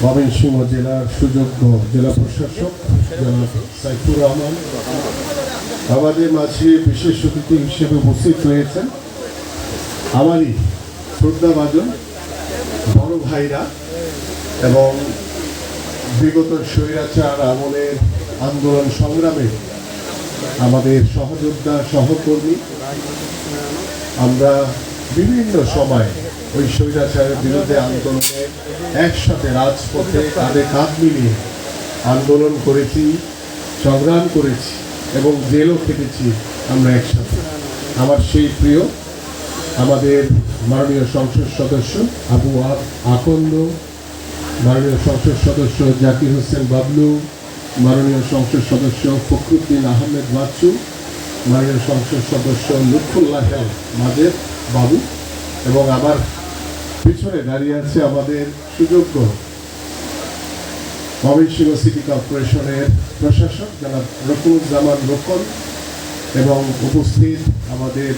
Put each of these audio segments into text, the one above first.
ময়মনসিংহ জেলার সুযোগ্য জেলা প্রশাসক জনাব সাইফুর রহমান আমাদের মাঝে বিশেষ অতিথি হিসেবে উপস্থিত রয়েছেন। আমারই শ্রদ্ধাভাজন বড় ভাইরা এবং বিগত স্বৈরাচার আমলের আন্দোলন সংগ্রামে আমাদের সহযোদ্ধা সহকর্মী, আমরা বিভিন্ন সময় ওই স্বৈরাচারের বিরুদ্ধে আন্দোলনে একসাথে রাজপথে কাঁধে কাঁধ মিলিয়ে আন্দোলন করেছি, সংগ্রাম করেছি এবং জেলও খেটেছি আমরা একসাথে। আমার সেই প্রিয় আমাদের মাননীয় সংসদ সদস্য আবু আকন্দ, মাননীয় সংসদ সদস্য জাকির হোসেন বাবলু, মাননীয় সংসদ সদস্য ফখরুদ্দিন আহমেদ বাচ্চু, মাননীয় সংসদ সদস্য লুৎফুল্লাহ মাজেদ বাবু এবং আমার পিছনে দাঁড়িয়ে আছে আমাদের সুযোগ্য ময়মনসিংহ সিটি কর্পোরেশনের প্রশাসক জনাব রকুনুজ্জামান রোকন এবং উপস্থিত আমাদের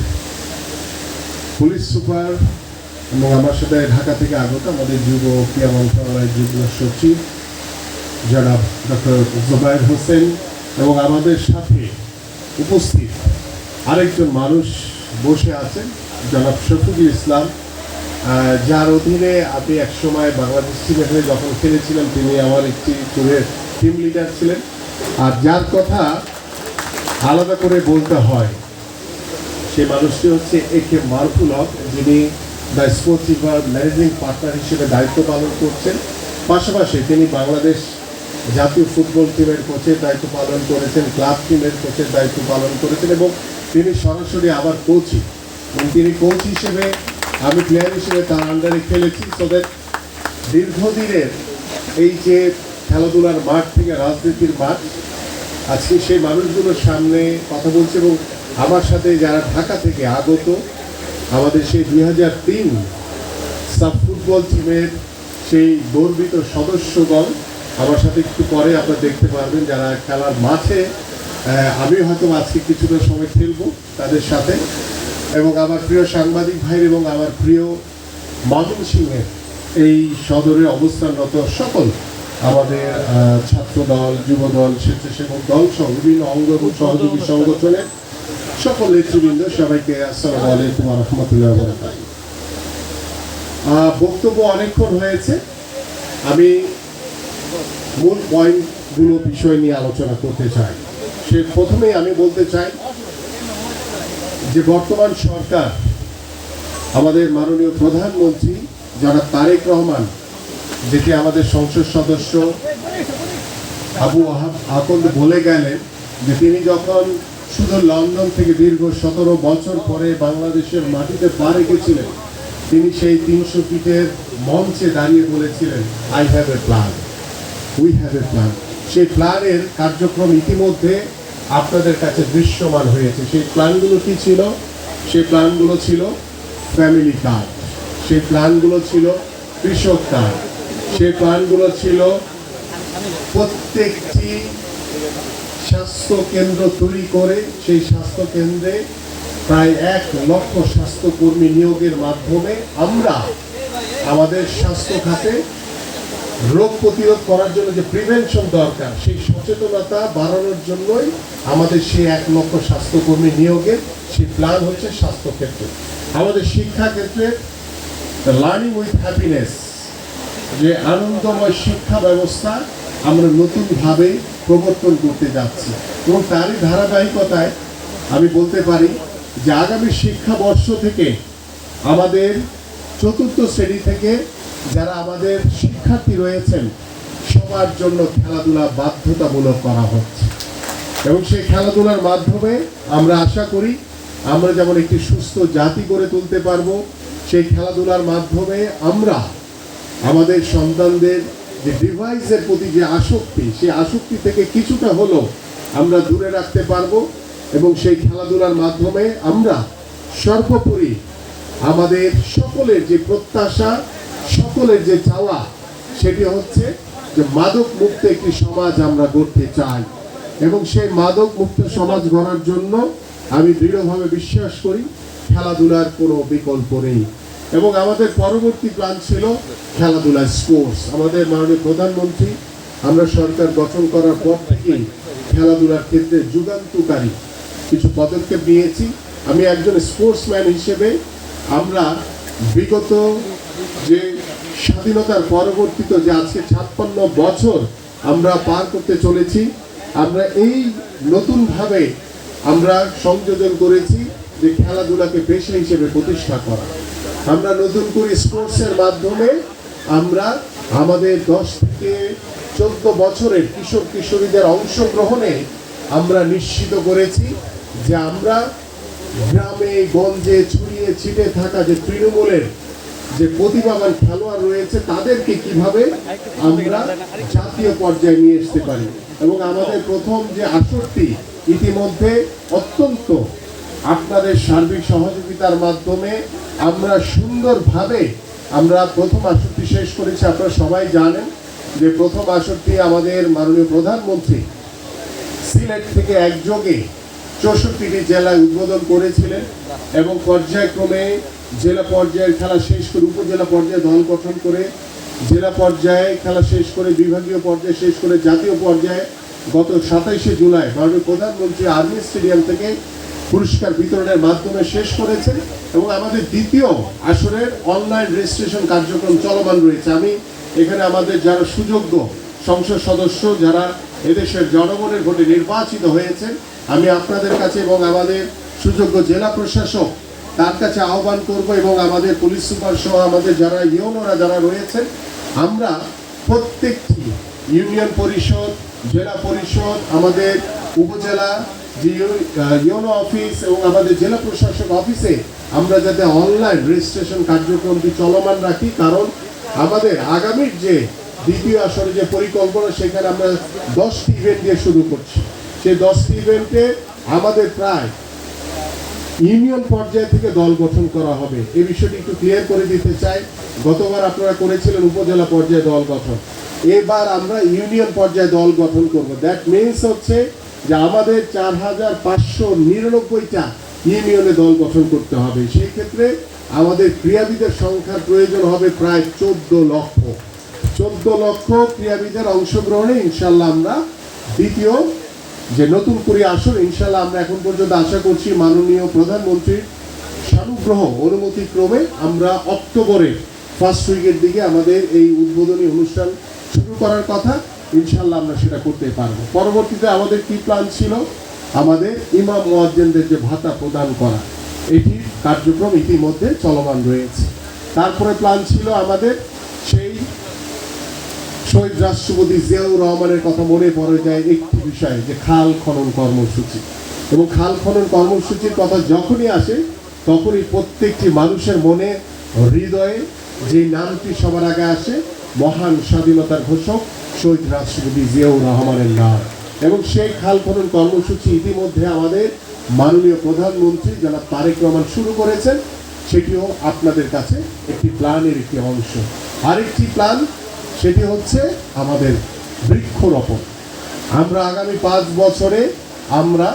পুলিশ সুপার এবং আমার সাথে ঢাকা থেকে আগত আমাদের যুব ক্রীড়া মন্ত্রণালয়ের যুগ্ম সচিব জনাব ডক্টর জুবায়ের হোসেন এবং আমাদের সাথে উপস্থিত আরেকজন মানুষ বসে আছেন জনাব শফিকুল ইসলাম, যার অধীনে আমি একসময় বাংলাদেশ টিমে যখন খেলেছিলাম তিনি আমার একটি টিম লিডার ছিলেন। আর যার কথা আলাদা করে বলতে হয় সেই মানুষটি হচ্ছে একে মারুফুল হক, যিনি দ্য স্পোর্টস ম্যানেজিং পার্টনার হিসেবে দায়িত্ব পালন করছেন। পাশাপাশি তিনি বাংলাদেশ জাতীয় ফুটবল টিমের কোচের দায়িত্ব পালন করেছেন, ক্লাব টিমের কোচের দায়িত্ব পালন করেছেন এবং তিনি সরাসরি আবার কোচই, এবং তিনি কোচ হিসেবে আমি প্লেয়ার হিসেবে তার আন্ডারে খেলেছি। সো দ্যাট দীর্ঘদিনের এই যে খেলাধুলার মাঠ থেকে রাজনীতির মাঠ, আজকে সেই মানুষগুলোর সামনে কথা বলছে এবং আমার সাথে যারা ঢাকা থেকে আগত আমাদের সেই 2003 সাব ফুটবল টিমের সেই গর্বিত সদস্যগণ আমার সাথে একটু পরে আপনারা দেখতে পারবেন, যারা খেলার মাঠে আমি হয়তো আজকে কিছুটা সময় খেলবো তাদের সাথে, এবং আমার প্রিয় সাংবাদিক ভাই এবং আমার প্রিয় ময়মনসিংহের এই সদরে অবস্থানরত সকল আমাদের ছাত্র দল, যুব দল, স্বেচ্ছাসেবক দল সহ বিভিন্ন অঙ্গ এবং সহযোগী সংগঠনের সকল নেতৃবৃন্দ, সবাইকে আসসালামু আলাইকুম ওয়া রাহমাতুল্লাহি ওয়া বারাকাতুহু। বক্তব্য অনেকক্ষণ হয়েছে, আমি মূল পয়েন্টগুলো বিষয় নিয়ে আলোচনা করতে চাই। সে প্রথমেই আমি বলতে চাই যে বর্তমান সরকার, আমাদের মাননীয় প্রধানমন্ত্রী জনাব তারেক রহমান, যেটি আমাদের সংসদ সদস্য আবু আকন্দ বলে গেলেন যে তিনি যখন শুধু লন্ডন থেকে দীর্ঘ 17 বছর পরে বাংলাদেশের মাটিতে পা রেখেছিলেন, তিনি সেই 300 ফিটের মঞ্চে দাঁড়িয়ে বলেছিলেন I have a plan, we have a plan. সেই প্ল্যানের কার্যক্রম ইতিমধ্যে আপনাদের কাছে দৃশ্যমান হয়েছে। সেই প্ল্যানগুলো কি ছিল? সেই প্ল্যানগুলো ছিল ফ্যামিলি কার্ড, সেই প্ল্যানগুলো ছিল কৃষক কার্ড, সেই প্ল্যানগুলো ছিল প্রত্যেকটি স্বাস্থ্য কেন্দ্র তৈরি করে সেই স্বাস্থ্য কেন্দ্রে প্রায় 1 লক্ষ স্বাস্থ্যকর্মী নিয়োগের মাধ্যমে আমরা আমাদের স্বাস্থ্য খাতে রোগ প্রতিরোধ করার জন্য যে প্রিভেনশন দরকার সেই সচেতনতা বাড়ানোর জন্যই আমাদের সেই 1 লক্ষ স্বাস্থ্যকর্মী নিয়োগের সেই প্ল্যান হচ্ছে স্বাস্থ্যক্ষেত্রে। আমাদের শিক্ষা ক্ষেত্রে লার্নিং উইথ হ্যাপিনেস, যে আনন্দময় শিক্ষা ব্যবস্থা আমরা নতুনভাবে প্রবর্তন করতে যাচ্ছি এবং তারই ধারাবাহিকতায় আমি বলতে পারি যে আগামী শিক্ষাবর্ষ থেকে আমাদের 4র্থ শ্রেণী থেকে যারা আমাদের শিক্ষার্থী রয়েছেন সবার জন্য খেলাধুলা বাধ্যতামূলক করা হচ্ছে এবং সেই খেলাধুলার মাধ্যমে আমরা আশা করি আমরা যেমন একটি সুস্থ জাতি গড়ে তুলতে পারবো, সেই খেলাধুলার মাধ্যমে আমরা আমাদের সন্তানদের যে ডিভাইসের প্রতি যে আসক্তি, সেই আসক্তি থেকে কিছুটা হলেও আমরা দূরে রাখতে পারবো এবং সেই খেলাধুলার মাধ্যমে আমরা সর্বোপরি আমাদের সকলের যে প্রত্যাশা, সকলের যে চাওয়া, সেটি হচ্ছে যে মাদক মুক্ত একটি সমাজ আমরা গড়তে চাই এবং সেই মাদক মুক্ত সমাজ গড়ার জন্য আমি দৃঢ়ভাবে বিশ্বাস করি খেলাধুলার কোনো বিকল্প নেই। এবং আমাদের পরবর্তী প্ল্যান ছিল খেলাধুলা, স্পোর্টস। আমাদের মাননীয় প্রধানমন্ত্রী, আমরা সরকার গঠন করার পর থেকেই খেলাধুলার ক্ষেত্রে যুগান্তকারী কিছু পদক্ষেপ নিয়েছি। আমি একজন স্পোর্টসম্যান হিসেবে আমরা বিগত যে স্বাধীনতার পরবর্তীতে যে আজকে 56 বছর আমরা পার করতে চলেছি, আমরা এই নতুনভাবে আমরা সংযোজন করেছি যে খেলাধুলাকে পেশা হিসেবে প্রতিষ্ঠা করা। আমরা নতুন করে স্পোর্টসের মাধ্যমে আমরা আমাদের 10 থেকে 14 বছরের কিশোর কিশোরীদের অংশগ্রহণে আমরা নিশ্চিত করেছি যে আমরা গ্রামে গঞ্জে ছড়িয়ে ছিটে থাকা যে তৃণমূলের যে প্রতিভাবান খেলোয়াড় রয়েছে তাদেরকে কিভাবে আমরা জাতীয় পর্যায়ে নিয়ে আসতে পারি। এবং আমাদের প্রথম যে আসরটি ইতিমধ্যে অত্যন্ত আপনাদের সার্বিক সহযোগিতার মাধ্যমে আমরা সুন্দরভাবে আমরা প্রথম আসরটি শেষ করেছি। আপনারা সবাই জানেন যে প্রথম আসরটি আমাদের মাননীয় প্রধানমন্ত্রী সিলেট থেকে একযোগে 64টি জেলায় উদ্বোধন করেছিলেন এবং পর্যায়ক্রমে জেলা পর্যায়ের খেলা শেষ করে উপজেলা পর্যায়ে দল গঠন করে জেলা পর্যায়ে খেলা শেষ করে বিভাগীয় পর্যায়ে শেষ করে জাতীয় পর্যায়ে গত 27শে জুলাই মাননীয় প্রধানমন্ত্রী আর্মি স্টেডিয়াম থেকে পুরস্কার বিতরণের মাধ্যমে শেষ করেছেন। এবং আমাদের দ্বিতীয় আসরের অনলাইন রেজিস্ট্রেশন কার্যক্রম চলমান রয়েছে। আমি এখানে আমাদের যারা সুযোগ্য সংসদ সদস্য, যারা এদেশের জনগণের ভোটে নির্বাচিত হয়েছেন, আমি আপনাদের কাছে এবং আমাদের সুযোগ্য জেলা প্রশাসক তার কাছে আহ্বান করব এবং আমাদের পুলিশ সুপার সহ আমাদের যারা ইউনোরা যারা রয়েছেন, আমরা প্রত্যেকটি ইউনিয়ন পরিষদ, জেলা পরিষদ, আমাদের উপজেলা যে ইউনো অফিস এবং আমাদের জেলা প্রশাসক অফিসে আমরা যাতে অনলাইন রেজিস্ট্রেশন কার্যক্রমটি চলমান রাখি। কারণ আমাদের আগামীর যে দ্বিতীয় আসরে যে পরিকল্পনা, সেখানে আমরা 10টি ইভেন্ট দিয়ে শুরু করছি। সেই 10টি ইভেন্টে আমাদের প্রায় ইউনিয়ন পর্যায় থেকে দল গঠন করা হবে। এই বিষয়টি একটু ক্লিয়ার করে দিতে চাই। গতবার আপনারা করেছিলেন উপজেলা পর্যায়ে দল গঠন, এবার আমরা ইউনিয়ন পর্যায়ে দল গঠন করব। দ্যাট মিনস হচ্ছে যে আমাদের 4599টা ইউনিয়নে দল গঠন করতে হবে। সেই ক্ষেত্রে আমাদের ক্রীড়াবিদের সংখ্যার প্রয়োজন হবে প্রায় 14 লক্ষ। 14 লক্ষ ক্রীড়াবিদের অংশগ্রহণে ইনশাল্লাহ আমরা দ্বিতীয় যে নতুন করে আসর ইনশাল্লাহ আমরা এখন পর্যন্ত আশা করছি মাননীয় প্রধানমন্ত্রীর সানুগ্রহ অনুমতি ক্রমে আমরা অক্টোবরের ফার্স্ট উইকের দিকে আমাদের এই উদ্বোধনী অনুষ্ঠান শুরু করার কথা। ইনশাল্লাহ আমরা সেটা করতে পারবো। পরবর্তীতে আমাদের কি প্ল্যান ছিল, আমাদের ইমাম মুয়াজ্জিনদের যে ভাতা প্রদান করা, এটির কার্যক্রম ইতিমধ্যে চলমান রয়েছে। তারপরে প্ল্যান ছিল আমাদের সেই শহীদ রাষ্ট্রপতি জিয়াউর রহমানের কথা মনে পড়ে যায় একটি বিষয়, যে খাল খনন কর্মসূচি। এবং খাল খনন কর্মসূচির কথা যখনই আসে তখনই প্রত্যেকটি মানুষের মনে হৃদয়ে যে নামটি সবার আগে আসে, মহান স্বাধীনতার ঘোষক শহীদ রাষ্ট্রপতি জিয়াউর রহমানের নাম। এবং সেই খাল খনন কর্মসূচি ইতিমধ্যে আমাদের মাননীয় প্রধানমন্ত্রী জনাব তারেক রহমান শুরু করেছেন। সেটিও আপনাদের কাছে একটি প্ল্যানের একটি অংশ। আরেকটি প্ল্যান, সেটি হচ্ছে আমাদের বৃক্ষরোপণ। আমরা আগামী 5 বছরে আমরা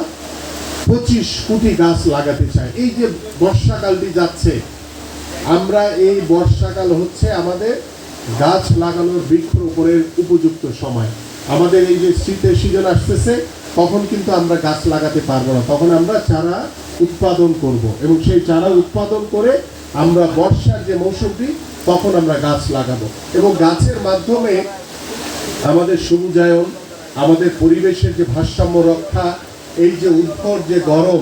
25 কোটি গাছ লাগাতে চাই। এই যে বর্ষাকালটি যাচ্ছে, আমরা এই বর্ষাকাল হচ্ছে আমাদের গাছ লাগানোর বৃক্ষরোপণের উপযুক্ত সময়। আমাদের এই যে শীতের সিজন আসতেছে, তখন কিন্তু আমরা গাছ লাগাতে পারবো না, তখন আমরা চারা উৎপাদন করব এবং সেই চারা উৎপাদন করে আমরা বর্ষার যে মৌসুমটি তখন আমরা গাছ লাগাবো। এবং গাছের মাধ্যমে আমাদের সবুজায়ন, আমাদের পরিবেশের যে ভারসাম্য রক্ষা, এই যে উদ্ভট যে গরম,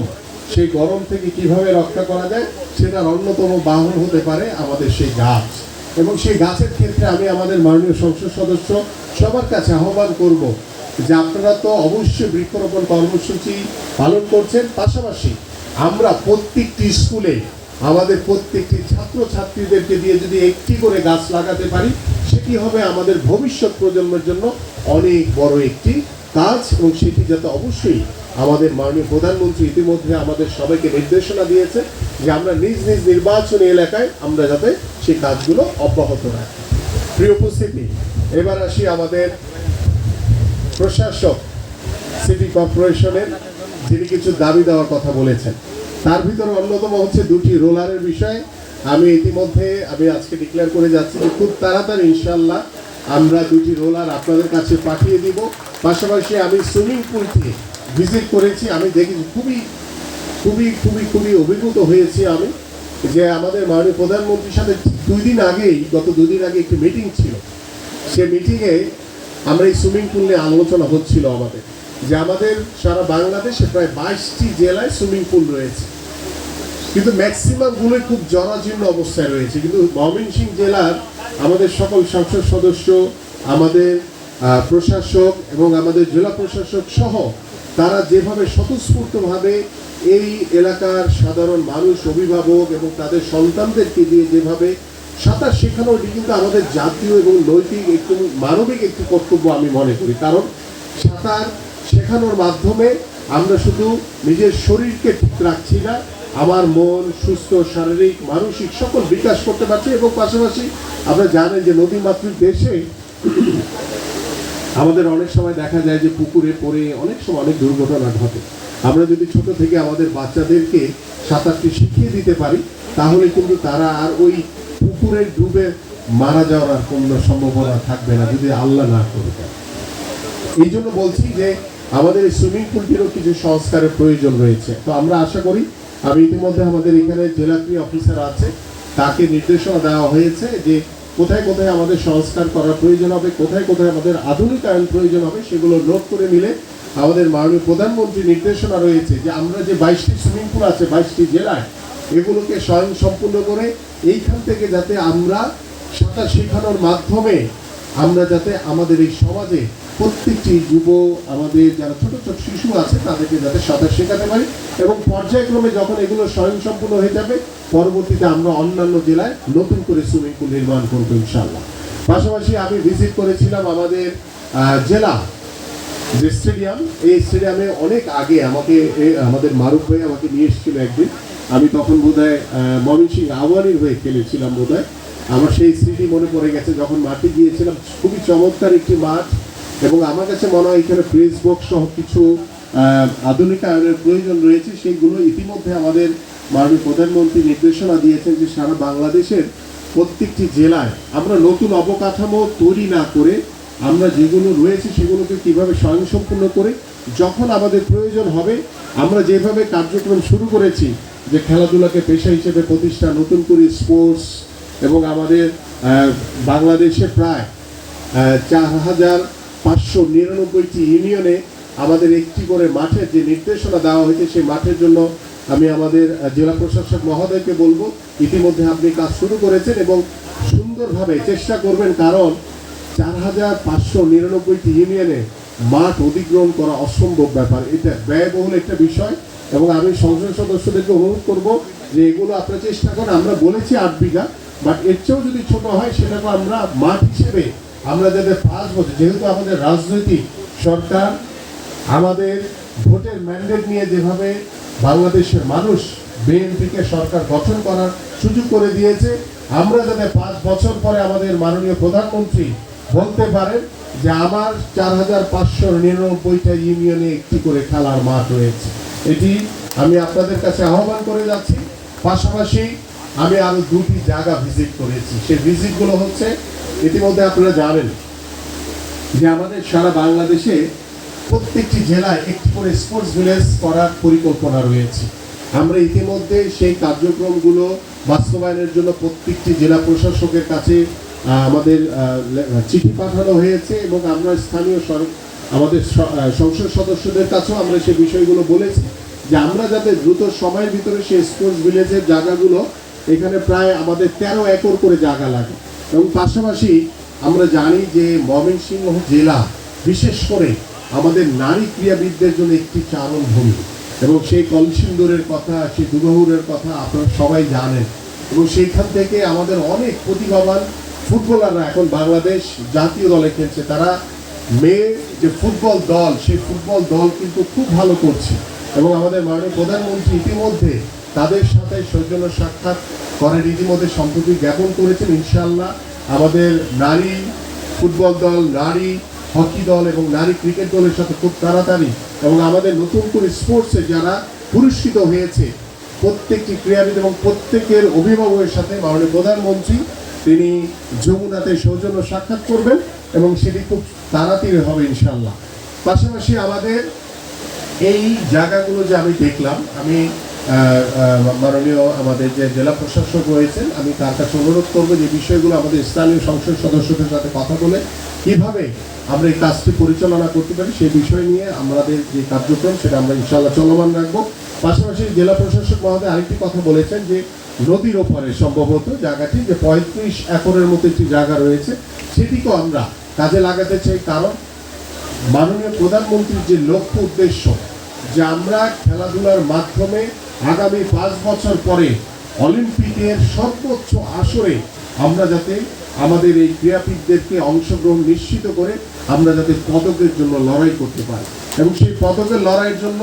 সেই গরম থেকে কিভাবে রক্ষা করা যায় সেটার অন্যতম বাহন হতে পারে আমাদের সেই গাছ। এবং সেই গাছের ক্ষেত্রে আমি আমাদের মাননীয় সংসদ সদস্য সবার কাছে আহ্বান করব যে আপনারা তো অবশ্যই বৃক্ষরোপণ কর্মসূচি পালন করছেন, পাশাপাশি আমরা প্রত্যেকটি স্কুলে আমাদের প্রত্যেকটি ছাত্রছাত্রীদেরকে দিয়ে যদি একটি করে গাছ লাগাতে পারি, সেটি হবে আমাদের ভবিষ্যৎ প্রজন্মের জন্য অনেক বড় একটি কাজ। এবং সেটি যাতে অবশ্যই আমাদের মাননীয় প্রধানমন্ত্রী ইতিমধ্যে আমাদের সবাইকে নির্দেশনা দিয়েছে যে আমরা নিজ নিজ নির্বাচনী এলাকায় আমরা যাতে সেই কাজগুলো অব্যাহত রাখি। প্রিয় উপস্থিতি, এবার আসি আমাদের প্রশাসক সিটি কর্পোরেশনের, যিনি কিছু দাবি দেওয়ার কথা বলেছেন। তার ভিতরে অন্যতম হচ্ছে 2টি রোলারের বিষয়। আমি ইতিমধ্যে আজকে ডিক্লেয়ার করে যাচ্ছি যে খুব তাড়াতাড়ি ইনশাআল্লাহ আমরা 2টি রোলার আপনাদের কাছে পাঠিয়ে দিব। পাশাপাশি আমি সুইমিং পুলটি ভিজিট করেছি, আমি দেখেছি খুবই খুবই খুবই খুবই অভিভূত হয়েছি আমি, যে আমাদের মাননীয় প্রধানমন্ত্রীর সাথে গত 2 দিন আগে একটি মিটিং ছিল। সে মিটিংয়ে আমরা এই সুইমিং পুল নিয়ে আলোচনা হচ্ছিল আমাদের, যে আমাদের সারা বাংলাদেশে প্রায় 22টি জেলায় সুইমিং পুল রয়েছে, কিন্তু ম্যাক্সিমামগুলোই খুব জরাজীর্ণ অবস্থায় রয়েছে। কিন্তু ময়মনসিংহ জেলার আমাদের সকল সংসদ সদস্য, আমাদের প্রশাসক এবং আমাদের জেলা প্রশাসক সহ তারা যেভাবে স্বতঃস্ফূর্তভাবে এই এলাকার সাধারণ মানুষ, অভিভাবক এবং তাদের সন্তানদেরকে দিয়ে যেভাবে সাঁতার শেখানো, এটি কিন্তু আমাদের জাতীয় এবং নৈতিক একটু মানবিক একটি কর্তব্য আমি মনে করি। কারণ সাঁতার শেখানোর মাধ্যমে আমরা শুধু নিজের শরীরকে ঠিক রাখছি না, আমার মন সুস্থ, শারীরিক মানসিক সকল বিকাশ করতে পারছে। এবং পাশাপাশি আপনারা জানেন যে নদীমাতৃক দেশে আমাদের অনেক সময় দেখা যায় যে পুকুরে পড়ে অনেক সময় অনেক দুর্ঘটনা ঘটে। আমরা যদি ছোট থেকে আমাদের বাচ্চাদেরকে সাঁতারটি শিখিয়ে দিতে পারি, তাহলে কিন্তু তারা আর ওই পুকুরে ডুবে মারা যাওয়ার আর কোনো সম্ভাবনা থাকবে না, যদি আল্লাহ না করে দেয়। এই জন্য বলছি যে আমাদের এই সুইমিং পুলটিরও কিছু সংস্কারের প্রয়োজন রয়েছে। তো আমরা আশা করি, আমি ইতিমধ্যে আমাদের এখানে জেলা ক্রীড়া অফিসার আছে, তাকে নির্দেশনা দেওয়া হয়েছে যে কোথায় কোথায় আমাদের সংস্কার করার প্রয়োজন হবে, কোথায় কোথায় আমাদের আধুনিকায়ন প্রয়োজন হবে, সেগুলো নোট করে নিলে আমাদের মাননীয় প্রধানমন্ত্রীর নির্দেশনা রয়েছে যে আমরা যে 22টি সুইমিং পুল আছে 22টি জেলায়, এগুলোকে স্বয়ং সম্পূর্ণ করে এইখান থেকে যাতে আমরা সাঁতার শেখানোর মাধ্যমে আমরা যাতে আমাদের এই সমাজে প্রত্যেকটি আমাদের যারা ছোট ছোট শিশু আছে তাদেরকে যাতে সাঁতার শেখাতে পারি, এবং পর্যায়ক্রমে যখন এগুলো স্বয়ংসম্পূর্ণ হয়ে যাবে, পরবর্তীতে আমরা অন্যান্য জেলায় নতুন করে সুইমিং পুল নির্মাণ করবো ইনশাআল্লাহ। পাশাপাশি আমি ভিজিট করেছিলাম আমাদের জেলা যে স্টেডিয়াম, এই স্টেডিয়ামে অনেক আগে আমাদের মারুফ ভাই আমাকে নিয়ে এসেছিল একদিন। আমি তখন বোধহয় ময়মনসিংহ আওয়ানির হয়ে খেলেছিলাম বোধহয়, আমার সেই স্মৃতি মনে পড়ে গেছে। যখন মাঠে গিয়েছিলাম, খুবই চমৎকার একটি মাঠ, এবং আমার কাছে মনে হয় এখানে প্রেস বক্স সহ কিছু আধুনিকায়নের প্রয়োজন রয়েছে। সেইগুলো ইতিমধ্যে আমাদের মাননীয় প্রধানমন্ত্রী নির্দেশনা দিয়েছেন যে সারা বাংলাদেশের প্রত্যেকটি জেলায় আমরা নতুন অবকাঠামো তৈরি না করে আমরা যেগুলো রয়েছে সেগুলোকে কীভাবে স্বয়ংসম্পূর্ণ করে যখন আমাদের প্রয়োজন হবে, আমরা যেভাবে কার্যক্রম শুরু করেছি যে খেলাধুলাকে পেশা হিসেবে প্রতিষ্ঠা, নতুন করে স্পোর্টস, এবং আমাদের বাংলাদেশে প্রায় 4,599টি ইউনিয়নে আমাদের একটি করে মাঠের যে নির্দেশনা দেওয়া হয়েছে, সেই মাঠের জন্য আমি আমাদের জেলা প্রশাসক মহোদয়কে বলবো, ইতিমধ্যে আপনি কাজ শুরু করেছেন এবং সুন্দরভাবে চেষ্টা করবেন, কারণ 4,599টি ইউনিয়নে মাঠ অধিগ্রহণ করা অসম্ভব ব্যাপার, এটা ব্যয়বহুল একটা বিষয়। এবং আমি সংসদ সদস্যদেরকে অনুরোধ করব যে এগুলো আপনারা চেষ্টা করেন। আমরা বলেছি 8 বিঘা, বাট এর চেয়েও যদি ছোট হয় সেটাকে আমরা মাঠ হিসেবে আমরা যাতে 5 বছর, যেহেতু আমাদের রাজনৈতিক সরকার আমাদের ভোটের ম্যান্ডেট নিয়ে যেভাবে বাংলাদেশের মানুষ বিএনপিকে সরকার গঠন করার সুযোগ করে দিয়েছে, আমরা যাতে 5 বছর পরে আমাদের মাননীয় প্রধানমন্ত্রী বলতে পারেন যে আমার 4,599টা ইউনিয়নে একটি করে খেলার মাঠ রয়েছে। এটি আমি আপনাদের কাছে আহ্বান করে যাচ্ছি। পাশাপাশি আমি আরো 2টি জায়গা ভিজিট করেছি। সেই ভিজিটগুলো হচ্ছে, ইতিমধ্যে আপনারা জানেন যে আমাদের সারা বাংলাদেশে প্রত্যেকটি জেলায় একটি করে স্পোর্টস ভিলেজ করার পরিকল্পনা রয়েছে। আমরা ইতিমধ্যে সেই কার্যক্রমগুলো বাস্তবায়নের জন্য প্রত্যেকটি জেলা প্রশাসকের কাছে আমাদের চিঠি পাঠানো হয়েছে, এবং আমরা স্থানীয় আমাদের সংসদ সদস্যদের কাছেও আমরা সেই বিষয়গুলো বলেছি যে আমরা যাতে দ্রুত সময়ের ভিতরে সেই স্পোর্টস ভিলেজের জায়গাগুলো, এখানে প্রায় আমাদের 13 একর করে জায়গা লাগে। এবং পাশাপাশি আমরা জানি যে ময়মনসিংহ জেলা বিশেষ করে আমাদের নারী ক্রীড়াবিদদের জন্য একটি চারণভূমি, এবং সেই কলসিন্দুরের কথা, সেই দুবাহুরের কথা আপনারা সবাই জানেন। এবং সেইখান থেকে আমাদের অনেক প্রতিভাবান ফুটবলাররা এখন বাংলাদেশ জাতীয় দলে খেলছে। তারা মেয়ে যে ফুটবল দল, সেই ফুটবল দল কিন্তু খুব ভালো করছে, এবং আমাদের মাননীয় প্রধানমন্ত্রী ইতিমধ্যে তাদের সাথে সৌজন্য সাক্ষাৎ করেন, ইতিমধ্যে সম্প্রতি জ্ঞাপন করেছেন। ইনশাআল্লাহ আমাদের নারী ফুটবল দল, নারী হকি দল এবং নারী ক্রিকেট দলের সাথে খুব তাড়াতাড়ি, এবং আমাদের নতুন করে স্পোর্টসে যারা পুরস্কৃত হয়েছে প্রত্যেকটি ক্রীড়াবিদ এবং প্রত্যেকের অভিভাবকের সাথে মাননীয় প্রধানমন্ত্রী তিনি যমুনাতে সৌজন্য সাক্ষাৎ করবেন এবং সেটি খুব তাড়াতাড়ি হবে ইনশাআল্লাহ। পাশাপাশি আমাদের এই জায়গাগুলো যে আমি দেখলাম, আমি মাননীয় আমাদের যে জেলা প্রশাসক রয়েছেন, আমি তার কাছে অনুরোধ করবো যে বিষয়গুলো আমাদের স্থানীয় সংসদ সদস্যদের সাথে কথা বলে কিভাবে আমরা এই কাজটি পরিচালনা করতে পারি সেই বিষয় নিয়ে আমাদের যে কার্যক্রম সেটা আমরা ইনশাআল্লাহ চলমান রাখবো। পাশাপাশি জেলা প্রশাসক মহোদয় আরেকটি কথা বলেছেন যে নদীর ওপারে সম্ভবত জায়গাটি যে 35 একরের মতো একটি জায়গা রয়েছে, সেটিকেও আমরা কাজে লাগাতে চাই। কারণ মাননীয় প্রধানমন্ত্রীর যে লক্ষ্য উদ্দেশ্য যে আমরা খেলাধুলার মাধ্যমে আগামী 5 বছর পরে অলিম্পিকের সর্বোচ্চ আসরে আমরা যাতে আমাদের এই ক্রীড়াবিদদেরকে অংশগ্রহণ নিশ্চিত করে আমরা যাতে পদকের জন্য লড়াই করতে পারি, এবং সেই পদকের লড়াইয়ের জন্য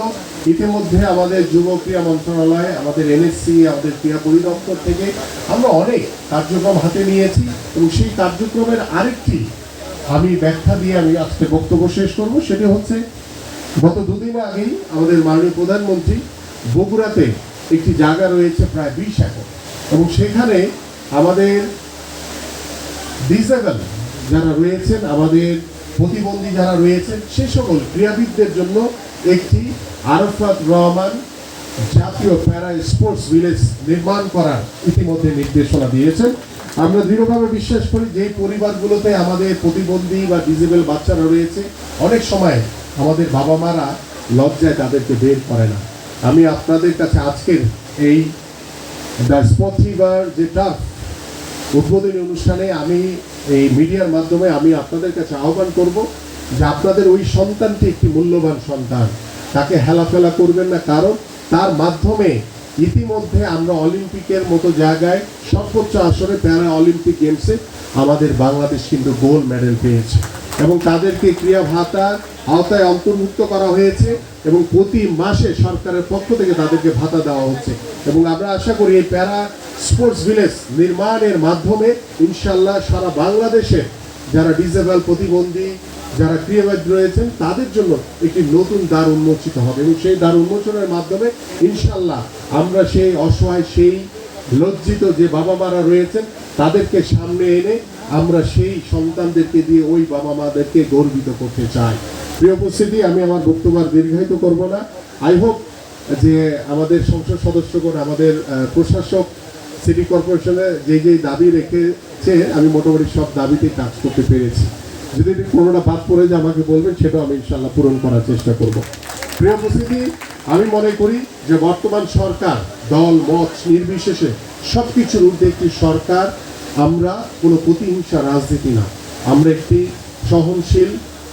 ইতিমধ্যে আমাদের যুব ক্রীড়া মন্ত্রণালয়, আমাদের এনএসসি, আমাদের ক্রীড়া পরিদপ্তর থেকে আমরা অনেক কার্যক্রম হাতে নিয়েছি। এবং সেই কার্যক্রমের আরেকটি আমি ব্যাখ্যা দিয়ে আমি আজকে বক্তব্য শেষ করব। সেটি হচ্ছে গত দুদিন আগেই আমাদের মাননীয় প্রধানমন্ত্রী বগুড়াতে একটি জায়গা রয়েছে প্রায় 20 একর, এবং সেখানে আমাদের ডিসেবল যারা রয়েছেন, আমাদের প্রতিবন্ধী যারা রয়েছেন, সে সকল ক্রীড়াবিদদের জন্য একটি আরাফাত রহমান জাতীয় প্যারা স্পোর্টস ভিলেজ নির্মাণ করার ইতিমধ্যে নির্দেশনা দিয়েছেন। আমরা দৃঢ়ভাবে বিশ্বাস করি যে পরিবারগুলোতে আমাদের প্রতিবন্ধী বা ডিসেবল বাচ্চারা রয়েছে, অনেক সময় আমাদের বাবা মারা লজ্জায় তাদেরকে বের করে না। আমি আপনাদের কাছে আজকের এই দ্য স্পোর্টিভার যে টার্ফ উদ্বোধনী অনুষ্ঠানে আমি এই মিডিয়ার মাধ্যমে আমি আপনাদের কাছে আহ্বান করব যে আপনাদের ওই সন্তানটি একটি মূল্যবান সন্তান, তাকে হেলাফেলা করবেন না। কারণ তার মাধ্যমে ইতিমধ্যে আমরা অলিম্পিকের মতো জায়গায় সর্বোচ্চ আসরে প্যারা অলিম্পিক গেমসে আমাদের বাংলাদেশ কিন্তু গোল্ড মেডেল পেয়েছে, এবং তাদেরকে ক্রীড়া ভাতার আওতায় অন্তর্ভুক্ত করা হয়েছে, এবং প্রতি মাসে সরকারের পক্ষ থেকে তাদেরকে ভাতা দেওয়া হচ্ছে। এবং আমরা আশা করি এই প্যারা স্পোর্টস ভিলেজ নির্মাণের মাধ্যমে ইনশাল্লাহ সারা বাংলাদেশে যারা ডিসেবল, প্রতিবন্ধী, যারা ক্রীড়াবিদ রয়েছেন তাদের জন্য একটি নতুন দ্বার উন্মোচিত হবে, এবং সেই দ্বার উন্মোচনের মাধ্যমে ইনশাল্লাহ আমরা সেই অসহায়, সেই লজ্জিত যে বাবা মারা রয়েছেন তাদেরকে সামনে এনে আমরা সেই সন্তানদেরকে দিয়ে ওই বাবা মাদেরকে গর্বিত করতে চাই। প্রিয় উপস্থিতি, আমি আমার বক্তব্য আর দীর্ঘায়িত করব না। আই হোপ যে আমাদের সংসদ সদস্যগণ, আমাদের প্রশাসক, সিটি কর্পোরেশনে যে দাবি রেখেছে আমি মোটামুটি সব দাবিতেই কাজ করতে পেরেছি। যদি কোনোটা বাদ পড়ে যে আমাকে বলবেন, সেটাও আমি ইনশাল্লাহ পূরণ করার চেষ্টা করব। প্রিয় উপস্থিতি, আমি মনে করি যে বর্তমান সরকার দল মত নির্বিশেষে সব কিছুর ঊর্ধ্বে একটি সরকার। আমরা কোনো প্রতিহিংসা রাজনীতি না, আমরা একটি সহনশীল,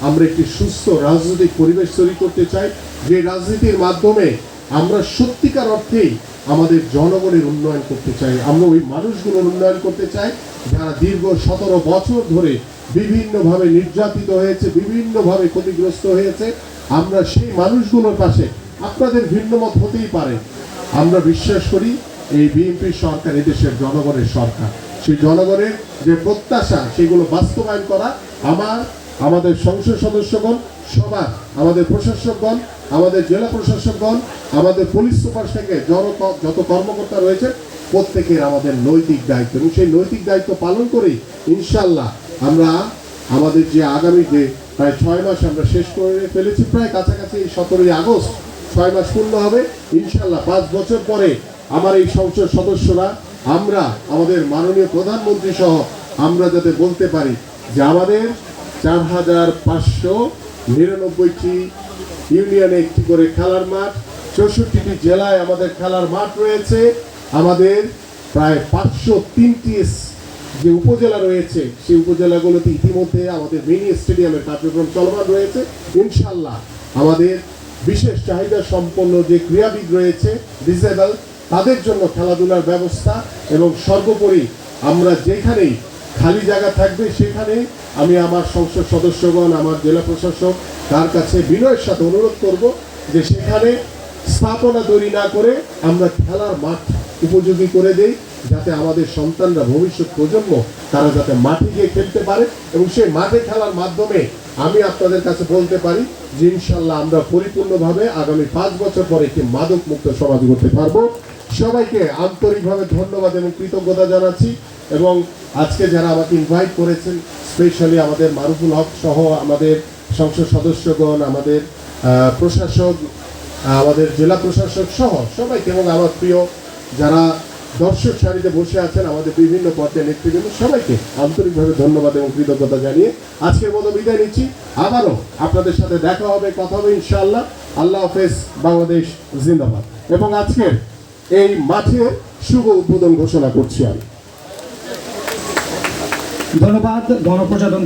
আমরা একটি সুস্থ রাজনৈতিক পরিবেশ তৈরি করতে চাই, যে রাজনীতির মাধ্যমে আমরা সত্যিকার অর্থেই আমাদের জনগণের উন্নয়ন করতে চাই। আমরা ওই মানুষগুলোর উন্নয়ন করতে চাই যারা দীর্ঘ 17 বছর ধরে বিভিন্নভাবে নির্যাতিত হয়েছে, বিভিন্নভাবে ক্ষতিগ্রস্ত হয়েছে। আমরা সেই মানুষগুলোর পাশে, আপনাদের ভিন্নমত হতেই পারে, আমরা বিশ্বাস করি এই বিএনপি সরকার এদেশের জনগণের সরকার। সেই জনগণের যে প্রত্যাশা সেগুলো বাস্তবায়ন করা আমাদের সংসদ সদস্যগণ সবার, আমাদের প্রশাসকগণ, আমাদের জেলা প্রশাসকগণ, আমাদের পুলিশ সুপার থেকে যত কর্মকর্তা রয়েছে প্রত্যেকের আমাদের নৈতিক দায়িত্ব, এবং সেই নৈতিক দায়িত্ব পালন করেই ইনশাল্লাহ আমরা আমাদের যে আগামী যে প্রায় 6 মাস আমরা শেষ করে ফেলেছি, প্রায় কাছাকাছি 17 আগস্ট 6 মাস পূর্ণ হবে ইনশাল্লাহ। 5 বছর পরে আমার এই সংসদ সদস্যরা, আমরা আমাদের মাননীয় প্রধানমন্ত্রী সহ আমরা যাতে বলতে পারি যে আমাদের 4599টি ইউনিয়নে একটি করে খেলার মাঠ, 64টি জেলায় আমাদের খেলার মাঠ রয়েছে, আমাদের প্রায় 503টি যে উপজেলা রয়েছে সেই উপজেলাগুলোতে ইতিমধ্যে আমাদের মিনি স্টেডিয়ামের কার্যক্রম চলমান রয়েছে। ইনশাল্লাহ আমাদের বিশেষ চাহিদা সম্পন্ন যে ক্রীড়াবিদ রয়েছে, ডিসেবল, তাদের জন্য খেলাধুলার ব্যবস্থা, এবং সর্বোপরি আমরা যেখানেই খালি জায়গা থাকবে সেখানে আমি আমার সংসদ সদস্যগণ, আমার জেলা প্রশাসক তার কাছে বিনয়ের সাথে অনুরোধ করব যে সেখানে স্থাপনা তৈরি না করে আমরা খেলার মাঠ উপযোগী করে দেই, যাতে আমাদের সন্তানরা, ভবিষ্যৎ প্রজন্ম তারা যাতে মাঠে গিয়ে খেলতে পারে, এবং সেই মাঠে খেলার মাধ্যমে আমি আপনাদের কাছে বলতে পারি যে ইনশাল্লাহ আমরা পরিপূর্ণভাবে আগামী 5 বছর পরে একটি মাদক মুক্ত সমাজ করতে পারবো। সবাইকে আন্তরিকভাবে ধন্যবাদ এবং কৃতজ্ঞতা জানাচ্ছি। এবং আজকে যারা আমাকে ইনভাইট করেছেন, স্পেশালি আমাদের মারুফুল হক সহ আমাদের সংসদ সদস্যগণ, আমাদের প্রশাসক, আমাদের জেলা প্রশাসক সহ সবাইকে, এবং আমার প্রিয় যারা দর্শক সারিতে বসে আছেন আমাদের বিভিন্ন পর্যায়ের নেতৃবৃন্দ, সবাইকে আন্তরিকভাবে ধন্যবাদ এবং কৃতজ্ঞতা জানিয়ে আজকের মতো বিদায় নিচ্ছি। আবারও আপনাদের সাথে দেখা হবে, কথা হবে ইনশাআল্লাহ। আল্লাহ হাফেজ, বাংলাদেশ জিন্দাবাদ। এবং আজকের এই মাঠের শুভ উদ্বোধন ঘোষণা করছি আমি। ধন্যবাদ গণপ্রজাতন্ত্রী